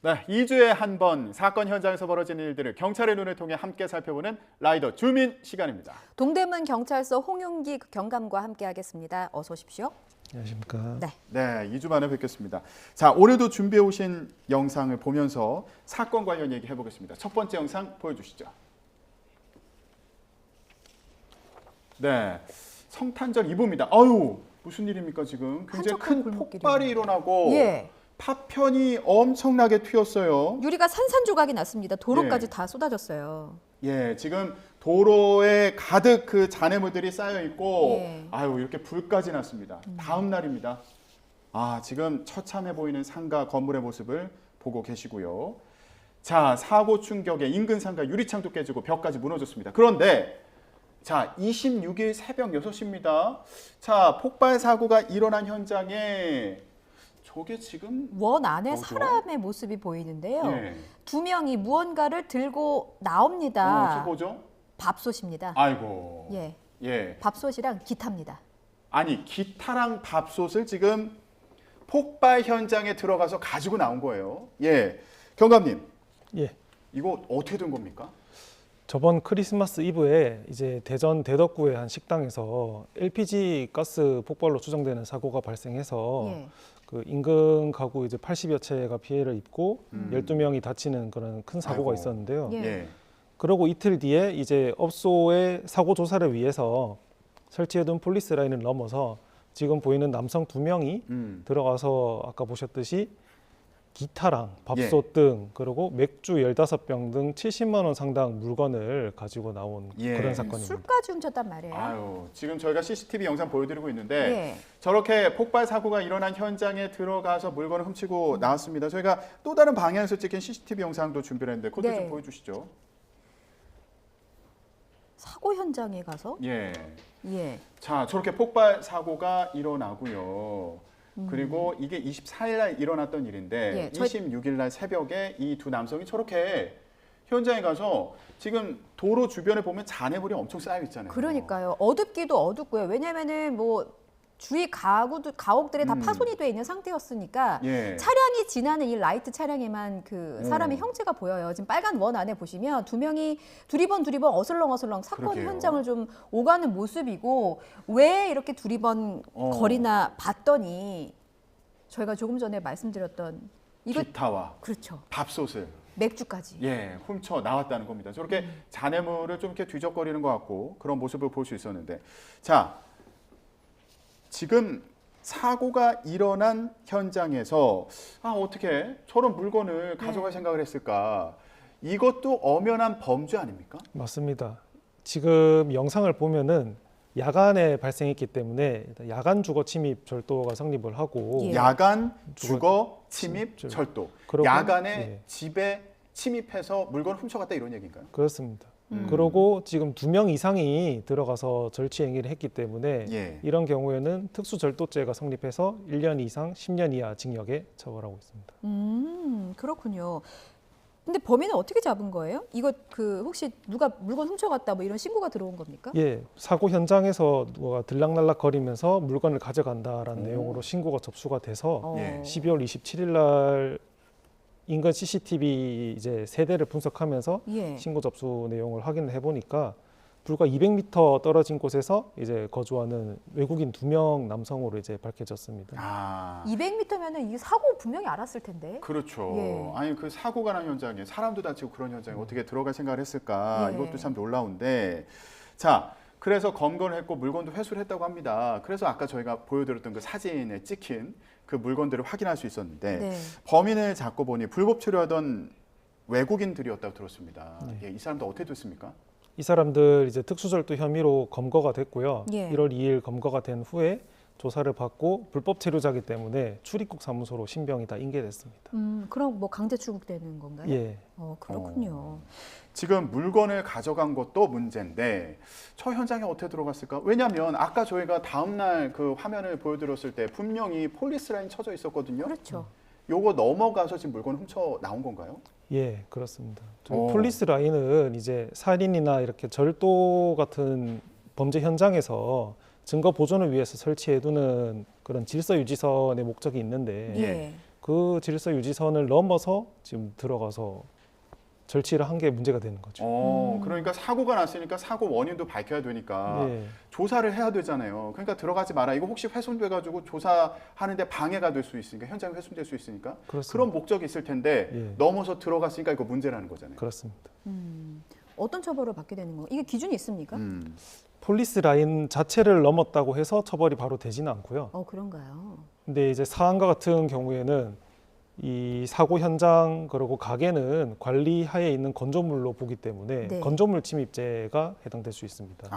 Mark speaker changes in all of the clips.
Speaker 1: 네, 2주에 한 번 사건 현장에서 벌어지는 일들을 경찰의 눈을 통해 함께 살펴보는 라이더 주민 시간입니다.
Speaker 2: 동대문 경찰서 홍윤기 경감과 함께하겠습니다. 어서 오십시오.
Speaker 3: 안녕하십니까.
Speaker 1: 네, 2주 만에 뵙겠습니다. 자, 오늘도 준비해 오신 영상을 보면서 사건 관련 얘기 해보겠습니다. 첫 번째 영상 보여주시죠. 네, 성탄절 이브입니다. 아유, 무슨 일입니까 지금? 굉장히 큰 폭발이 일어나고 파편이 엄청나게 튀었어요.
Speaker 2: 유리가 산산조각이 났습니다. 도로까지 다 쏟아졌어요.
Speaker 1: 예, 지금 도로에 가득 그 잔해물들이 쌓여 있고, 아유, 이렇게 불까지 났습니다. 다음 날입니다. 아, 지금 처참해 보이는 상가 건물의 모습을 보고 계시고요. 자, 사고 충격에 인근 상가 유리창도 깨지고 벽까지 무너졌습니다. 그런데 자, 26일 새벽 6시입니다. 자, 폭발 사고가 일어난 현장에 저게 지금
Speaker 2: 원 안에
Speaker 1: 뭐죠?
Speaker 2: 사람의 모습이 보이는데요.
Speaker 1: 예.
Speaker 2: 두 명이 무언가를 들고 나옵니다.
Speaker 1: 뭐죠?
Speaker 2: 밥솥입니다.
Speaker 1: 아이고.
Speaker 2: 예.
Speaker 1: 예.
Speaker 2: 밥솥이랑 기타입니다.
Speaker 1: 아니, 기타랑 밥솥을 지금 폭발 현장에 들어가서 가지고 나온 거예요. 예. 경감님.
Speaker 3: 예.
Speaker 1: 이거 어떻게 된 겁니까?
Speaker 3: 저번 크리스마스 이브에 이제 대전 대덕구의 한 식당에서 LPG 가스 폭발로 추정되는 사고가 발생해서 그 인근 가구 이제 80여 채가 피해를 입고 12명이 다치는 그런 큰 사고가
Speaker 1: 아이고.
Speaker 3: 있었는데요.
Speaker 1: 예.
Speaker 3: 그러고 이틀 뒤에 이제 업소의 사고 조사를 위해서 설치해둔 폴리스 라인을 넘어서 지금 보이는 남성 2명이 들어가서 아까 보셨듯이 기타랑 밥솥 등 그리고 맥주 15병 등 70만 원 상당 물건을 가지고 나온 그런 사건입니다.
Speaker 2: 술까지 훔쳤단 말이에요.
Speaker 1: 아유, 지금 저희가 CCTV 영상 보여드리고 있는데 저렇게 폭발 사고가 일어난 현장에 들어가서 물건을 훔치고 나왔습니다. 저희가 또 다른 방향에서 찍힌 CCTV 영상도 준비를 했는데 그것도 좀 보여주시죠.
Speaker 2: 사고 현장에 가서
Speaker 1: 예. 자, 저렇게 폭발 사고가 일어나고요. 그리고 이게 24일 날 일어났던 일인데 26일 날 새벽에 이 두 남성이 저렇게 현장에 가서 지금 도로 주변에 보면 잔해물이 엄청 쌓여 있잖아요.
Speaker 2: 그러니까요. 어둡기도 어둡고요. 왜냐면은 뭐 주위 가옥들이 다 파손이 돼 있는 상태였으니까 차량이 지나는 이 라이트 차량에만 그 사람의 형체가 보여요. 지금 빨간 원 안에 보시면 두 명이 두리번 어슬렁어슬렁 사건 현장을 좀 오가는 모습이고 왜 이렇게 두리번 거리나 봤더니 저희가 조금 전에 말씀드렸던 이거
Speaker 1: 기타와
Speaker 2: 그렇죠.
Speaker 1: 밥솥을
Speaker 2: 맥주까지
Speaker 1: 훔쳐 나왔다는 겁니다. 저렇게 잔해물을 좀 이렇게 뒤적거리는 것 같고 그런 모습을 볼 수 있었는데 자. 지금 사고가 일어난 현장에서 어떻게 저런 물건을 가져갈 생각을 했을까? 이것도 엄연한 범죄 아닙니까?
Speaker 3: 맞습니다. 지금 영상을 보면은 야간에 발생했기 때문에 야간 주거 침입 절도가 성립을 하고
Speaker 1: 야간 주거 침입 절도. 야간에 집에 침입해서 물건을 훔쳐갔다 이런 얘기인가요?
Speaker 3: 그렇습니다. 그러고 지금 2명 이상이 들어가서 절취 행위를 했기 때문에 이런 경우에는 특수절도죄가 성립해서 1년 이상 10년 이하 징역에 처벌하고 있습니다.
Speaker 2: 그렇군요. 근데 범인은 어떻게 잡은 거예요? 이거 그 혹시 누가 물건 훔쳐갔다 뭐 이런 신고가 들어온 겁니까?
Speaker 3: 예, 사고 현장에서 누가 들락날락 거리면서 물건을 가져간다라는 내용으로 신고가 접수가 돼서 12월 27일 날 인근 CCTV 이제 세대를 분석하면서 신고 접수 내용을 확인을 해보니까 불과 200m 떨어진 곳에서 이제 거주하는 외국인 2명 남성으로 이제 밝혀졌습니다.
Speaker 2: 200m면은 이 사고 분명히 알았을 텐데.
Speaker 1: 그렇죠. 아니 그 사고가 난 현장에 사람도 다치고 그런 현장에 어떻게 들어갈 생각을 했을까? 이것도 참 놀라운데. 자, 그래서 검거를 했고 물건도 회수를 했다고 합니다. 그래서 아까 저희가 보여드렸던 그 사진에 찍힌 그 물건들을 확인할 수 있었는데 범인을 잡고 보니 불법 체류하던 외국인들이었다고 들었습니다. 이 사람들 어떻게 됐습니까?
Speaker 3: 이 사람들 이제 특수절도 혐의로 검거가 됐고요. 1월 2일 검거가 된 후에 조사를 받고 불법 체류자이기 때문에 출입국 사무소로 신병이 다 인계됐습니다.
Speaker 2: 그럼 뭐 강제 출국되는 건가요?
Speaker 3: 예.
Speaker 2: 그렇군요.
Speaker 1: 지금 물건을 가져간 것도 문제인데 저 현장에 어떻게 들어갔을까? 왜냐하면 아까 저희가 다음 날 그 화면을 보여드렸을 때 분명히 폴리스 라인 쳐져 있었거든요.
Speaker 2: 그렇죠.
Speaker 1: 요거 넘어가서 지금 물건 훔쳐 나온 건가요?
Speaker 3: 예, 그렇습니다. 폴리스 라인은 이제 살인이나 이렇게 절도 같은 범죄 현장에서 증거 보존을 위해서 설치해두는 그런 질서 유지선의 목적이 있는데 그 질서 유지선을 넘어서 지금 들어가서 절취를 한 게 문제가 되는 거죠.
Speaker 1: 그러니까 사고가 났으니까 사고 원인도 밝혀야 되니까
Speaker 3: 네.
Speaker 1: 조사를 해야 되잖아요. 그러니까 들어가지 마라. 이거 혹시 훼손돼가지고 조사하는데 방해가 될 수 있으니까, 현장이 훼손될 수 있으니까
Speaker 3: 그렇습니다.
Speaker 1: 그런 목적이 있을 텐데
Speaker 3: 예.
Speaker 1: 넘어서 들어갔으니까 이거 문제라는 거잖아요.
Speaker 3: 그렇습니다.
Speaker 2: 어떤 처벌을 받게 되는 건가요? 이게 기준이 있습니까?
Speaker 3: 폴리스 라인 자체를 넘었다고 해서 처벌이 바로 되지는 않고요.
Speaker 2: 그런가요?
Speaker 3: 근데 이제 사안과 같은 경우에는 이 사고 현장 그리고 가게는 관리 하에 있는 건조물로 보기 때문에
Speaker 2: 네.
Speaker 3: 건조물 침입죄가 해당될 수 있습니다.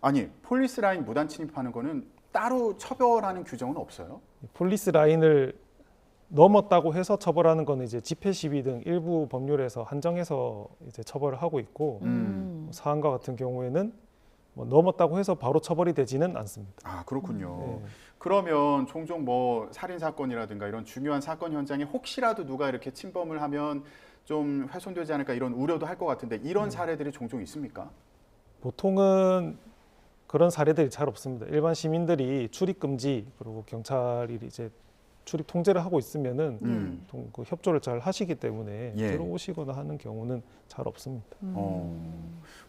Speaker 1: 아니 폴리스 라인 무단 침입하는 거는 따로 처벌하는 규정은 없어요?
Speaker 3: 폴리스 라인을 넘었다고 해서 처벌하는 거는 이제 집회 시위 등 일부 법률에서 한정해서 이제 처벌을 하고 있고 사안과 같은 경우에는 뭐 넘었다고 해서 바로 처벌이 되지는 않습니다.
Speaker 1: 아 그렇군요.
Speaker 3: 네.
Speaker 1: 그러면 종종 뭐 살인 사건이라든가 이런 중요한 사건 현장에 혹시라도 누가 이렇게 침범을 하면 좀 훼손되지 않을까 이런 우려도 할 것 같은데 이런 사례들이 종종 있습니까?
Speaker 3: 보통은 그런 사례들이 잘 없습니다. 일반 시민들이 출입 금지 그리고 경찰이 이제 출입 통제를 하고 있으면은 보통 그 협조를 잘 하시기 때문에
Speaker 1: 예.
Speaker 3: 들어오시거나 하는 경우는 잘 없습니다.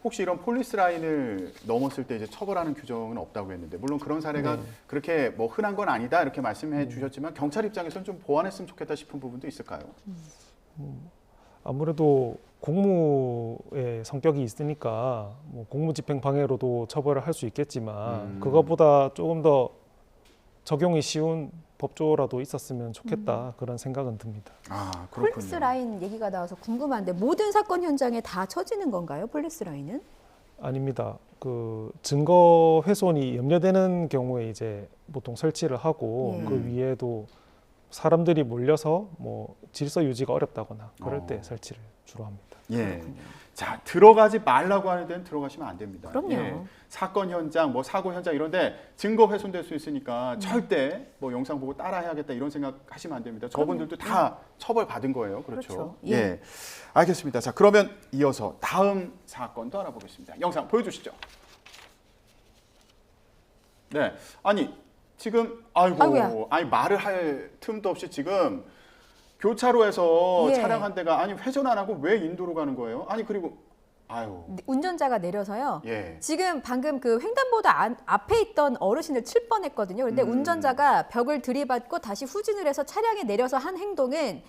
Speaker 1: 혹시 이런 폴리스 라인을 넘었을 때 이제 처벌하는 규정은 없다고 했는데 물론 그런 사례가
Speaker 3: 네.
Speaker 1: 그렇게 뭐 흔한 건 아니다 이렇게 말씀해 주셨지만 경찰 입장에서는 좀 보완했으면 좋겠다 싶은 부분도 있을까요?
Speaker 3: 아무래도 공무의 성격이 있으니까 뭐 공무집행 방해로도 처벌을 할 수 있겠지만 그것보다 조금 더 적용이 쉬운 법조라도 있었으면 좋겠다 그런 생각은 듭니다.
Speaker 1: 아 그렇군요.
Speaker 2: 폴리스 라인 얘기가 나와서 궁금한데 모든 사건 현장에 다 쳐지는 건가요? 폴리스 라인은?
Speaker 3: 아닙니다. 그 증거 훼손이 염려되는 경우에 이제 보통 설치를 하고
Speaker 2: 예.
Speaker 3: 그 위에도 사람들이 몰려서 뭐 질서 유지가 어렵다거나 그럴 때 설치를 주로 합니다.
Speaker 1: 예. 자 들어가지 말라고 하는 데는 들어가시면 안 됩니다.
Speaker 2: 그럼요.
Speaker 1: 예. 사건 현장, 뭐 사고 현장 이런데 증거 훼손될 수 있으니까 절대 뭐 영상 보고 따라해야겠다 이런 생각 하시면 안 됩니다. 저분들도 다 처벌 받은 거예요. 그렇죠.
Speaker 2: 그렇죠.
Speaker 1: 예.
Speaker 2: 예.
Speaker 1: 알겠습니다. 자 그러면 이어서 다음 사건도 알아보겠습니다. 영상 보여주시죠. 네. 아니 지금
Speaker 2: 아이고야.
Speaker 1: 아니 말을 할 틈도 없이 지금 교차로에서
Speaker 2: 예.
Speaker 1: 차량 한 대가 아니 회전 안 하고 왜 인도로 가는 거예요? 아니 그리고 아유.
Speaker 2: 운전자가 내려서요.
Speaker 1: 예.
Speaker 2: 지금 방금 그 횡단보도 앞에 있던 어르신을 칠 뻔했거든요. 그런데 운전자가 벽을 들이받고 다시 후진을 해서 차량에 내려서 한 행동은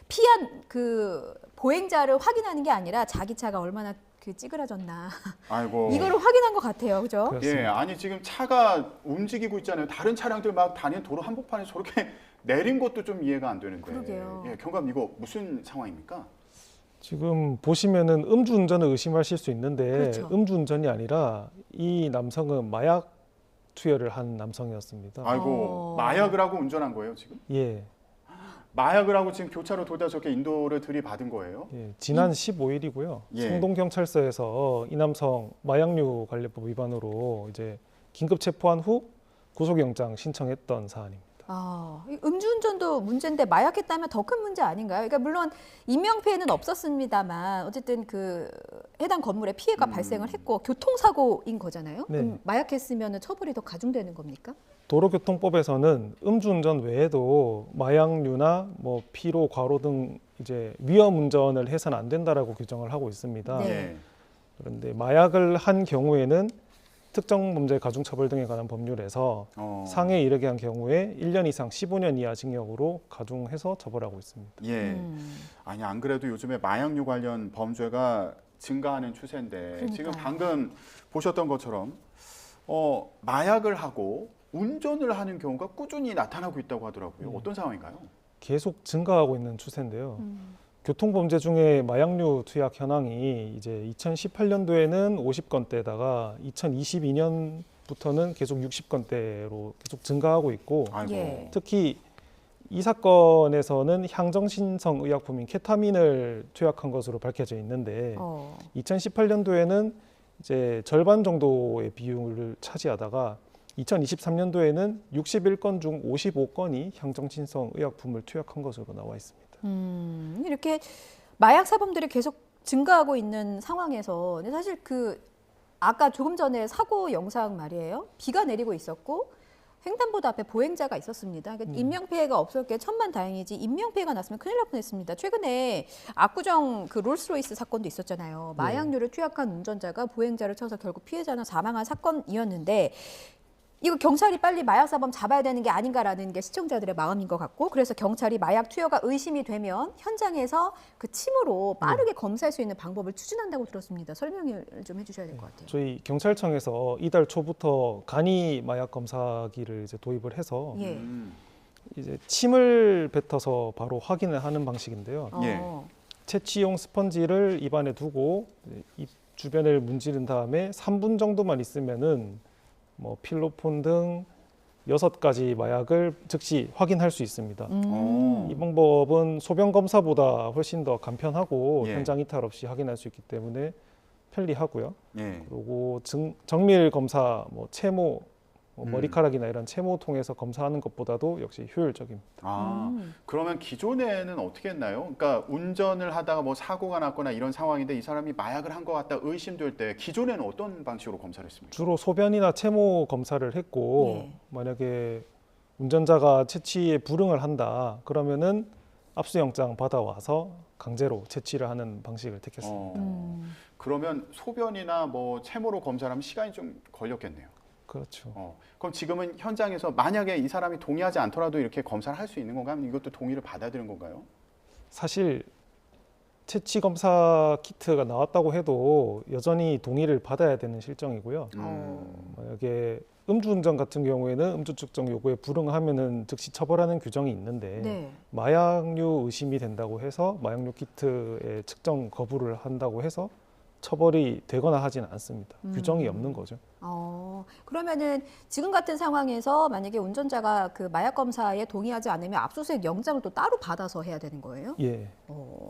Speaker 2: 피한 그 보행자를 확인하는 게 아니라 자기 차가 얼마나 그 찌그러졌나
Speaker 1: 아이고.
Speaker 2: 이거를 확인한 것 같아요, 그죠?
Speaker 3: 그렇습니다.
Speaker 1: 예, 아니 지금 차가 움직이고 있잖아요. 다른 차량들 막 다니는 도로 한복판에 저렇게 내린 것도 좀 이해가 안 되는데.
Speaker 2: 그러게요.
Speaker 1: 예, 경감 이거 무슨 상황입니까?
Speaker 3: 지금 보시면은 음주운전을 의심하실 수 있는데
Speaker 2: 그렇죠.
Speaker 3: 음주운전이 아니라 이 남성은 마약 투여를 한 남성이었습니다.
Speaker 1: 아이고, 마약을 하고 운전한 거예요, 지금?
Speaker 3: 예,
Speaker 1: 마약을 하고 지금 교차로 돌다 저렇게 인도를 들이받은 거예요?
Speaker 3: 예, 지난 15일이고요.
Speaker 1: 예.
Speaker 3: 성동경찰서에서 이 남성 마약류 관리법 위반으로 이제 긴급 체포한 후 구속영장 신청했던 사안입니다.
Speaker 2: 이 음주운전도 문제인데 마약했다면 더 큰 문제 아닌가요? 그러니까 물론 인명피해는 없었습니다만 어쨌든 그 해당 건물에 피해가 발생을 했고 교통사고인 거잖아요.
Speaker 3: 네.
Speaker 2: 그럼 마약했으면 처벌이 더 가중되는 겁니까?
Speaker 3: 도로교통법에서는 음주운전 외에도 마약류나 뭐 피로, 과로 등 이제 위험 운전을 해서는 안 된다라고 규정을 하고 있습니다.
Speaker 2: 네.
Speaker 1: 예.
Speaker 3: 그런데 마약을 한 경우에는 특정 범죄 가중처벌 등에 관한 법률에서 상해에 이르게 한 경우에 1년 이상 15년 이하 징역으로 가중해서 처벌하고 있습니다.
Speaker 1: 예. 아니 안 그래도 요즘에 마약류 관련 범죄가 증가하는 추세인데
Speaker 2: 그러니까요.
Speaker 1: 지금 방금 보셨던 것처럼 마약을 하고 운전을 하는 경우가 꾸준히 나타나고 있다고 하더라고요. 어떤 상황인가요? 계속
Speaker 3: 증가하고 있는 추세인데요. 교통범죄 중에 마약류 투약 현황이 이제 2018년도에는 50건대다가 2022년부터는 계속 60건대로 계속 증가하고 있고
Speaker 1: 아이고.
Speaker 2: 예.
Speaker 3: 특히 이 사건에서는 향정신성 의약품인 케타민을 투약한 것으로 밝혀져 있는데 2018년도에는 이제 절반 정도의 비율을 차지하다가 2023년도에는 61건 중 55건이 향정신성 의약품을 투약한 것으로 나와 있습니다.
Speaker 2: 이렇게 마약 사범들이 계속 증가하고 있는 상황에서 근데 사실 그 아까 조금 전에 사고 영상 말이에요. 비가 내리고 있었고 횡단보도 앞에 보행자가 있었습니다. 그러니까 인명피해가 없었기에 천만다행이지 인명피해가 났으면 큰일 날 뻔했습니다. 최근에 압구정 그 롤스로이스 사건도 있었잖아요. 마약류를 투약한 운전자가 보행자를 쳐서 결국 피해자는 사망한 사건이었는데 이거 경찰이 빨리 마약사범 잡아야 되는 게 아닌가라는 게 시청자들의 마음인 것 같고 그래서 경찰이 마약 투여가 의심이 되면 현장에서 그 침으로 빠르게 검사할 수 있는 방법을 추진한다고 들었습니다. 설명을 좀 해주셔야 될 것 같아요.
Speaker 3: 저희 경찰청에서 이달 초부터 간이 마약 검사기를 이제 도입을 해서
Speaker 2: 예.
Speaker 3: 이제 침을 뱉어서 바로 확인을 하는 방식인데요.
Speaker 1: 예.
Speaker 3: 채취용 스펀지를 입안에 두고 입 주변을 문지른 다음에 3분 정도만 있으면은 뭐 필로폰 등 6가지 마약을 즉시 확인할 수 있습니다. 이 방법은 소변 검사보다 훨씬 더 간편하고
Speaker 1: 예.
Speaker 3: 현장 이탈 없이 확인할 수 있기 때문에 편리하고요.
Speaker 1: 예.
Speaker 3: 그리고 정밀 검사, 뭐 채모, 머리카락이나 이런 채모 통해서 검사하는 것보다도 역시 효율적입니다.
Speaker 1: 그러면 기존에는 어떻게 했나요? 그러니까 운전을 하다가 뭐 사고가 났거나 이런 상황인데 이 사람이 마약을 한 것 같다 의심될 때 기존에는 어떤 방식으로 검사를 했습니까?
Speaker 3: 주로 소변이나 채모 검사를 했고
Speaker 2: 예.
Speaker 3: 만약에 운전자가 채취에 불응을 한다 그러면은 압수영장 받아와서 강제로 채취를 하는 방식을 택했습니다.
Speaker 1: 그러면 소변이나 뭐 채모로 검사를 하면 시간이 좀 걸렸겠네요.
Speaker 3: 그렇죠.
Speaker 1: 그럼 지금은 현장에서 만약에 이 사람이 동의하지 않더라도 이렇게 검사를 할 수 있는 건가요? 아니면 이것도 동의를 받아야 되는 건가요?
Speaker 3: 사실 채취 검사 키트가 나왔다고 해도 여전히 동의를 받아야 되는 실정이고요. 만약에 음주운전 같은 경우에는 음주 측정 요구에 불응하면은 즉시 처벌하는 규정이 있는데
Speaker 2: 네.
Speaker 3: 마약류 의심이 된다고 해서 마약류 키트의 측정 거부를 한다고 해서 처벌이 되거나 하지는 않습니다. 규정이 없는 거죠.
Speaker 2: 그러면은 지금 같은 상황에서 만약에 운전자가 그 마약 검사에 동의하지 않으면 압수수색 영장을 또 따로 받아서 해야 되는 거예요?
Speaker 3: 예,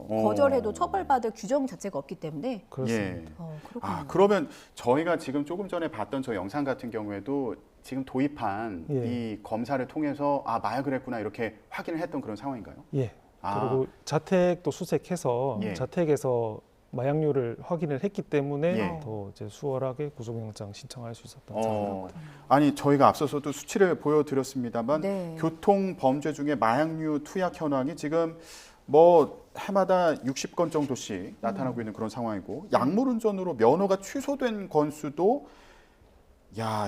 Speaker 2: 거절해도 처벌받을 규정 자체가 없기 때문에.
Speaker 3: 그렇습니다.
Speaker 2: 그렇군요.
Speaker 1: 그러면 저희가 지금 조금 전에 봤던 저 영상 같은 경우에도 지금 도입한
Speaker 3: 예.
Speaker 1: 이 검사를 통해서 마약을 했구나 이렇게 확인을 했던 그런 상황인가요?
Speaker 3: 예. 그리고 자택도 수색해서
Speaker 1: 예.
Speaker 3: 자택에서 마약류를 확인을 했기 때문에
Speaker 1: 예.
Speaker 3: 더 이제 수월하게 구속영장 신청할 수 있었던 상황입니다.
Speaker 1: 아니 저희가 앞서서도 수치를 보여드렸습니다만
Speaker 2: 네.
Speaker 1: 교통 범죄 중에 마약류 투약 현황이 지금 뭐 해마다 60건 정도씩 나타나고 있는 그런 상황이고 약물운전으로 면허가 취소된 건수도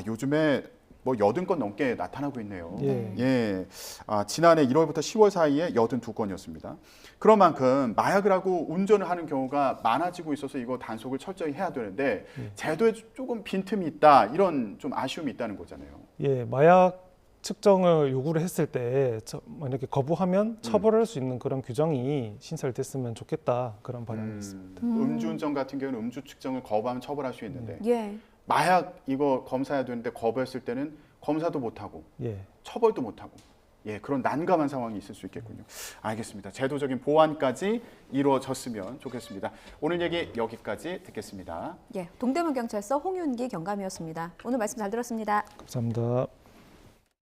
Speaker 1: 요즘에 뭐 80건 넘게 나타나고 있네요.
Speaker 3: 예.
Speaker 1: 지난해 1월부터 10월 사이에 82건이었습니다. 그런 만큼 마약을 하고 운전을 하는 경우가 많아지고 있어서 이거 단속을 철저히 해야 되는데 제도에 조금 빈틈이 있다 이런 좀 아쉬움이 있다는 거잖아요.
Speaker 3: 예, 마약 측정을 요구를 했을 때 만약에 거부하면 처벌할 수 있는 그런 규정이 신설됐으면 좋겠다 그런 바람이 있습니다.
Speaker 1: 음주운전 같은 경우는 음주 측정을 거부하면 처벌할 수 있는데
Speaker 2: 예.
Speaker 1: 마약 이거 검사해야 되는데 거부했을 때는 검사도 못하고
Speaker 3: 예.
Speaker 1: 처벌도 못하고 그런 난감한 상황이 있을 수 있겠군요. 알겠습니다. 제도적인 보완까지 이루어졌으면 좋겠습니다. 오늘 얘기 여기까지 듣겠습니다.
Speaker 2: 동대문경찰서 홍윤기 경감이었습니다. 오늘 말씀 잘 들었습니다.
Speaker 3: 감사합니다.